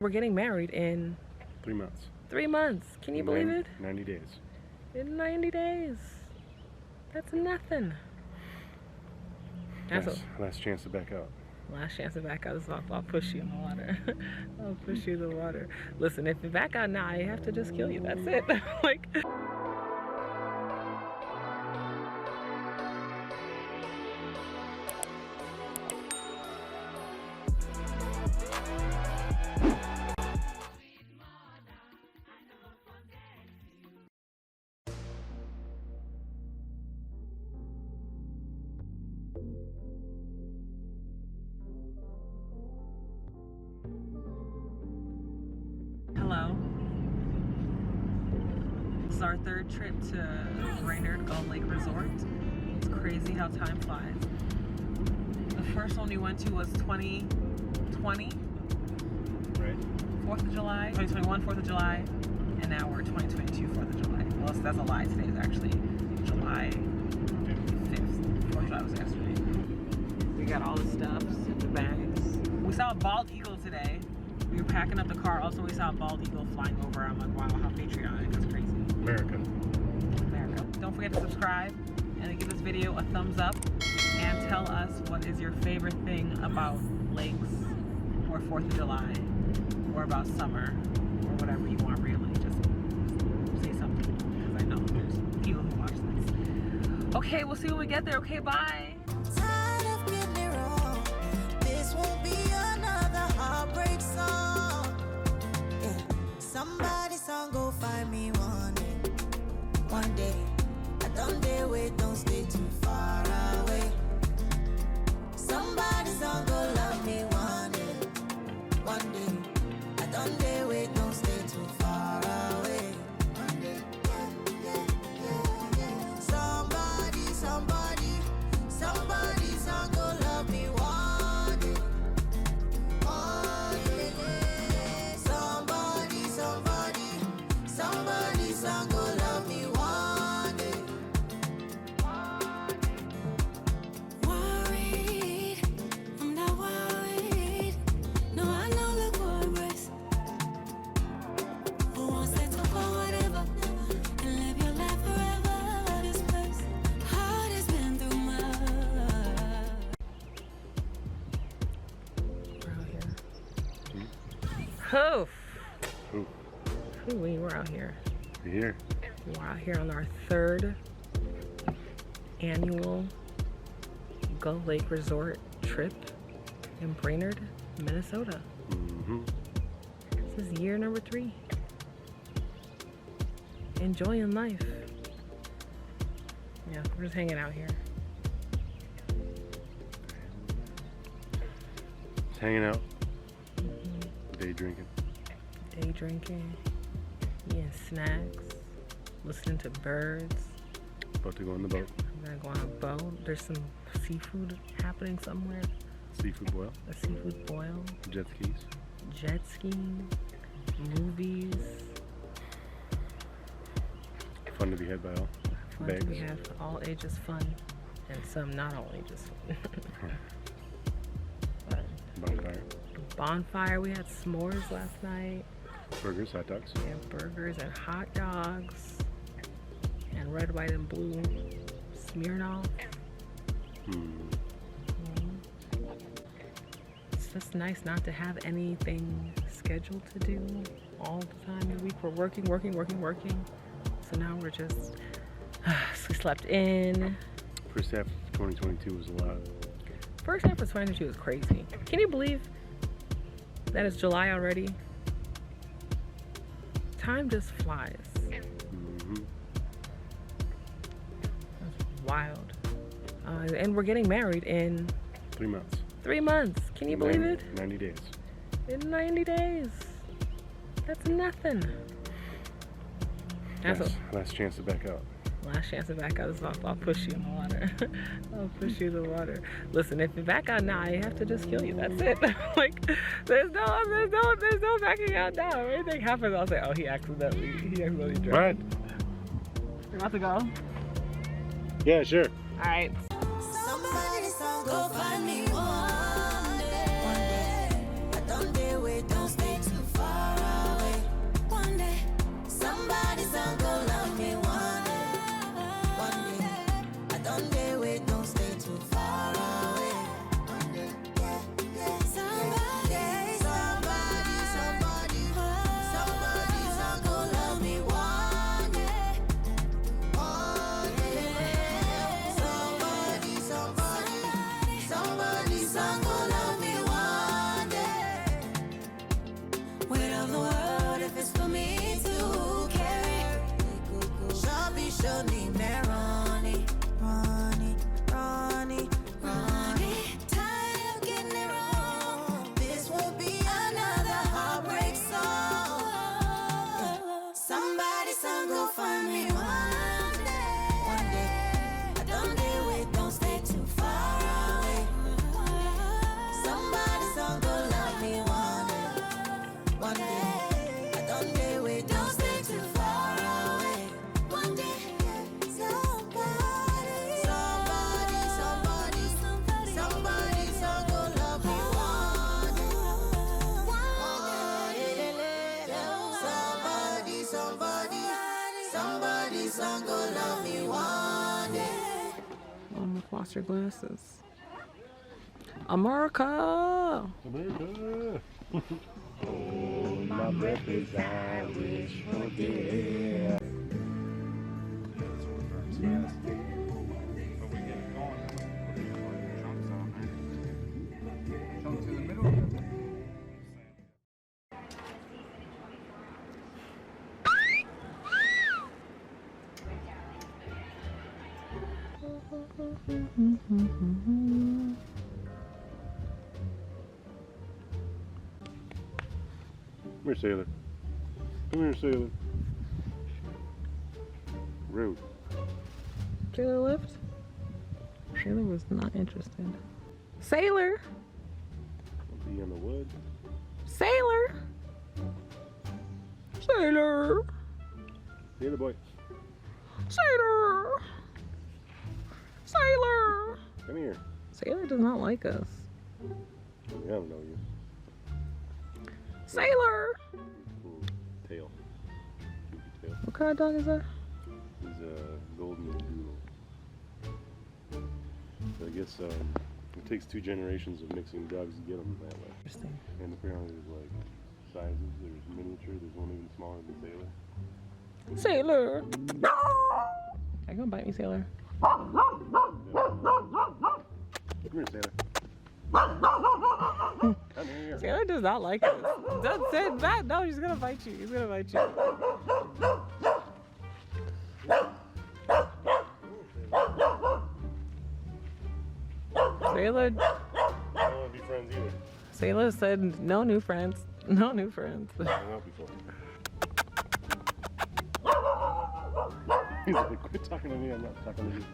We're getting married in 3 months. 3 months. Can you believe it? 90 days. In 90 days. That's nothing. That's last chance to back out. Last chance to back out. I'll push you in the water. I'll push you in the water. Listen, if you back out now, I have to just kill you. That's it. Like. Hello. This is our third trip to Brainard Gull Lake Resort. It's crazy how time flies. The first one we went to was 2020. Right. 4th of July, 2021, 4th of July, and now we're 2022, 4th of July. Well, that's a lie. Today is actually July 5th. 4th of July was yesterday. We got all the stuffs in the bags. We saw a bald eagle today. We were packing up the car. Also, we saw a bald eagle flying over. I'm like, wow, how patriotic. That's crazy. America. America. Don't forget to subscribe and give this video a thumbs up and tell us what is your favorite thing about lakes or 4th of July or about summer or whatever you want, really. Just say something because I know there's people who watch this. Okay, we'll see when we get there. Okay, bye. Tired of getting it wrong. This won't be another heartbreak song. Yeah. Somebody's song go find me one day. I don't dare wait, don't stay too far away. Somebody's song go love me one day. I don't dare wait, don't stay too far away. One day. Yeah. Somebody's song go love me one day. Somebody's song go love me one day. Worried, I'm not worried. No, I know the progress. Who wants to talk about whatever and live your life forever? This place, heart has been through much. We're out here. We're out here. You're here. We're out here on our 3rd annual Gull Lake Resort trip in Brainard, Minnesota. This is year number 3. Enjoying life. Yeah, we're just hanging out here. Just hanging out. Day drinking. Day drinking. Eating snacks. Listening to birds. About to go on the boat. I'm gonna go on a boat. There's some seafood happening somewhere. Seafood boil. A seafood boil. Jet skis. Jet skiing. Movies. Fun to be had by all. Fun to be had for all ages fun. And some not all ages fun. But Bonfire. bonfire. We had s'mores last night. Burgers, hot dogs. We had burgers and hot dogs. And red, white, and blue Smirnoff. It's just nice not to have anything scheduled to do all the time of the week. We're working. So now we're just, we slept in. First half of 2022 was a lot. First half of 2022 was crazy. Can you believe that it's July already? Time just flies. That's wild. And we're getting married in 3 months. 3 months. Can you believe it? 90 days. In 90 days. That's nothing. Last chance to back out. Last chance to back out. I'll push you in the water. I'll push you in the water. Listen, if you back out now, I have to just kill you. That's it. Like, there's no backing out now. If anything happens, I'll say, oh, he accidentally drank. Right. You're about to go? Yeah, sure. All right. Somebody's song go find me one day. I don't dare wait, don't stay too far. lost your glasses. America! America! Oh, my breath is Irish. Oh, yeah. Come here, sailor. Come here, sailor. Rude. Sailor lift? Sailor was not interested. Sailor! Be in the wood. Sailor! Sailor! Sailor boy. Sailor! Sailor! Come here. Sailor does not like us. I don't know you. Sailor! Cool tail. Goofy tail. What kind of dog is that? He's a golden doodle. So I guess it takes 2 generations of mixing dogs to get them that way. Interesting. And apparently there's like sizes. There's miniature. There's one even smaller than Sailor. Sailor! Are you gonna bite me, Sailor? Come here, Sailor. Come here. Sailor does not like us. Don't say that. No, he's gonna bite you. He's gonna bite you. Sailor. I don't want to be friends either. Sailor said no new friends. No new friends. I hung out before. He's like, quit talking to me. I'm not talking to you.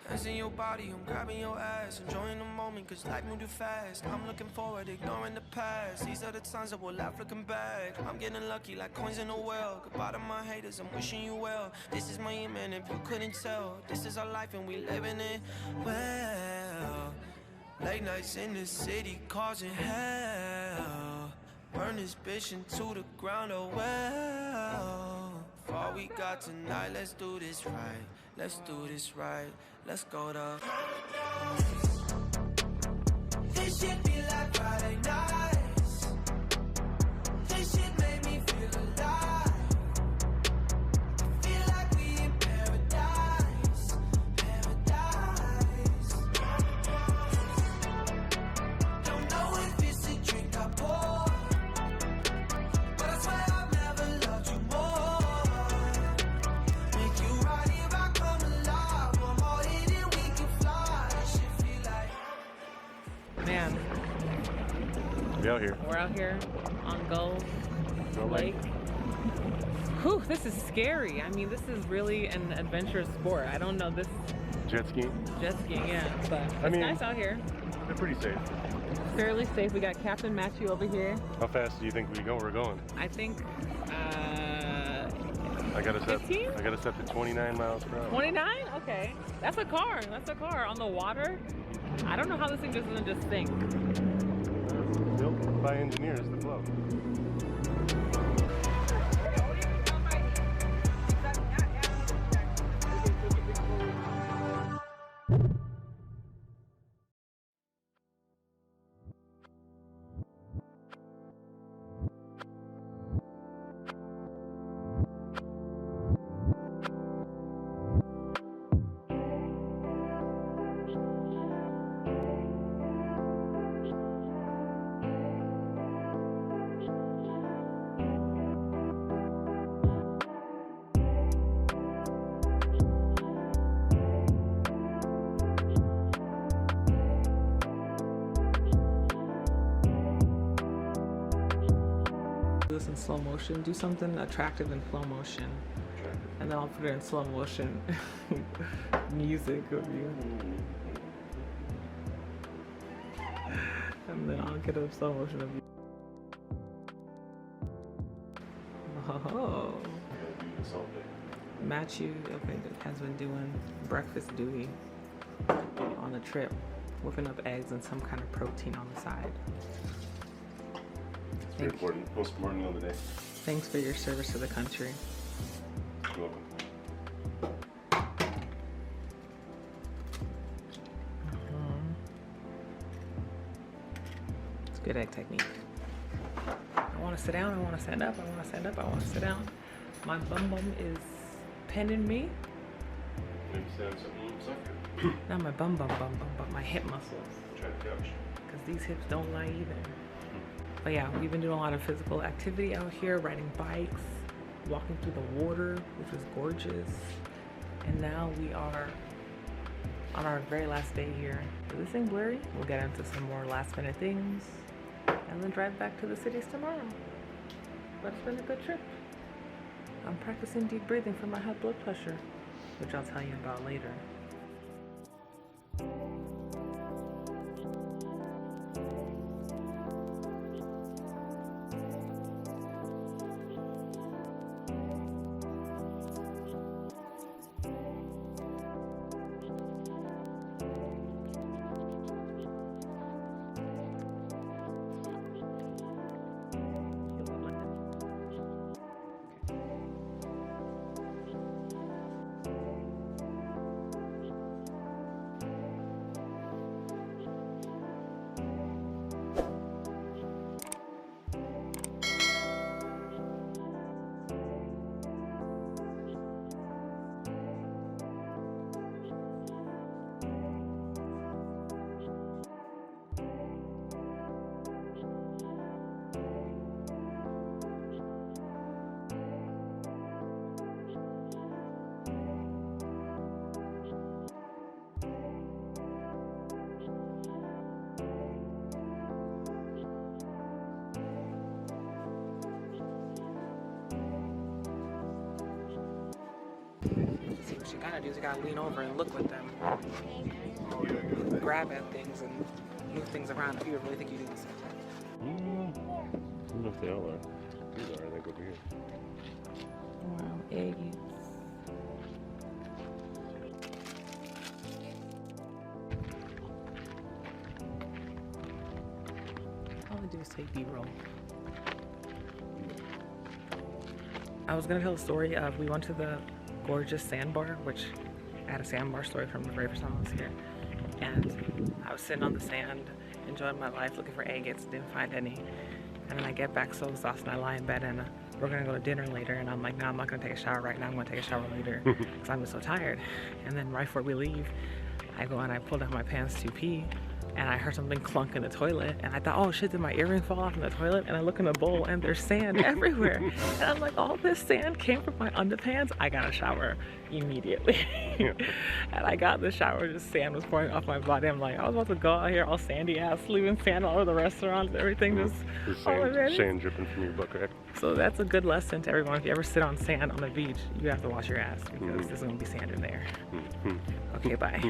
Hands in your body, I'm grabbing your ass, enjoying the moment, cause life moved too fast. I'm looking forward, ignoring the past. These are the times that will laugh looking back. I'm getting lucky like coins in a well. Goodbye to my haters, I'm wishing you well. This is my man, if you couldn't tell. This is our life and we living it well. Late nights in the city causing hell. Burn this bitch into the ground, oh well. For all we got tonight, let's do this right. Let's do this right. Let's go to this shit be like Friday nights. This shit made me feel alive. Feel like we in paradise. Paradise. Don't know if it's a drink I pour, but I swear I've never loved you more. Make you right here, I come alive. One more hit and we can fly. This shit feel like Man, We out here. we're out here on Gull Go Lake. Whew, this is scary. I mean, this is really an adventurous sport. I don't know this Jet skiing. jet skiing, yeah, but it's mean- nice out here. They're pretty safe. Fairly safe. We got Captain Machew over here. How fast do you think we're going? I think I got us 15? I got us up to 29 miles per hour. 29? Okay. That's a car. That's a car on the water. I don't know how this thing just doesn't just sink. Built by engineers to float. Do this in slow motion. Do something attractive in slow motion. And then I'll put it in slow motion. Music of you. And then I'll get a slow motion of you. Oh. Machew, okay, has been doing breakfast duty on the trip, whipping up eggs and some kind of protein on the side. Very important. Most important meal of the day. Thanks for your service to the country. You're welcome. It's good egg technique. I want to sit down, I want to stand up, I want to stand up, I want to sit down. My bum is pending me. Maybe sit on something a little softer. Not my bum, but my hip muscles. Try the couch. Because these hips don't lie either. But yeah, we've been doing a lot of physical activity out here, riding bikes, walking through the water, which is gorgeous. And now we are on our very last day here. Is this thing blurry? We'll get into some more last minute things and then drive back to the cities tomorrow. But it's been a good trip. I'm practicing deep breathing for my high blood pressure, which I'll tell you about later. See, what you gotta do is you gotta lean over and look with them. Grab at things and move things around if you really think you do this. I don't know if they all are. These are, I think, over here. Wow, eggs. All I do is take B-roll. I was gonna tell a story of we went to the gorgeous sandbar, which I had a sandbar story from the very first time I was here. And I was sitting on the sand, enjoying my life, looking for agates, didn't find any. And then I get back so exhausted, I lie in bed and we're gonna go to dinner later. And I'm like, no, I'm not gonna take a shower right now, I'm gonna take a shower later because I'm just so tired. And then right before we leave, I go and I pull down my pants to pee and I heard something clunk in the toilet and I thought, oh shit, did my earring fall off in the toilet? And I look in the bowl and there's sand everywhere. And I'm like, all this sand came from my underpants? I got a shower immediately. And I got in the shower, just sand was pouring off my body. I'm like, I was about to go out here all sandy ass, leaving sand all over the restaurants, everything just Sand dripping from your butt crack. So that's a good lesson to everyone. If you ever sit on sand on the beach, you have to wash your ass because there's gonna be sand in there. Okay, bye.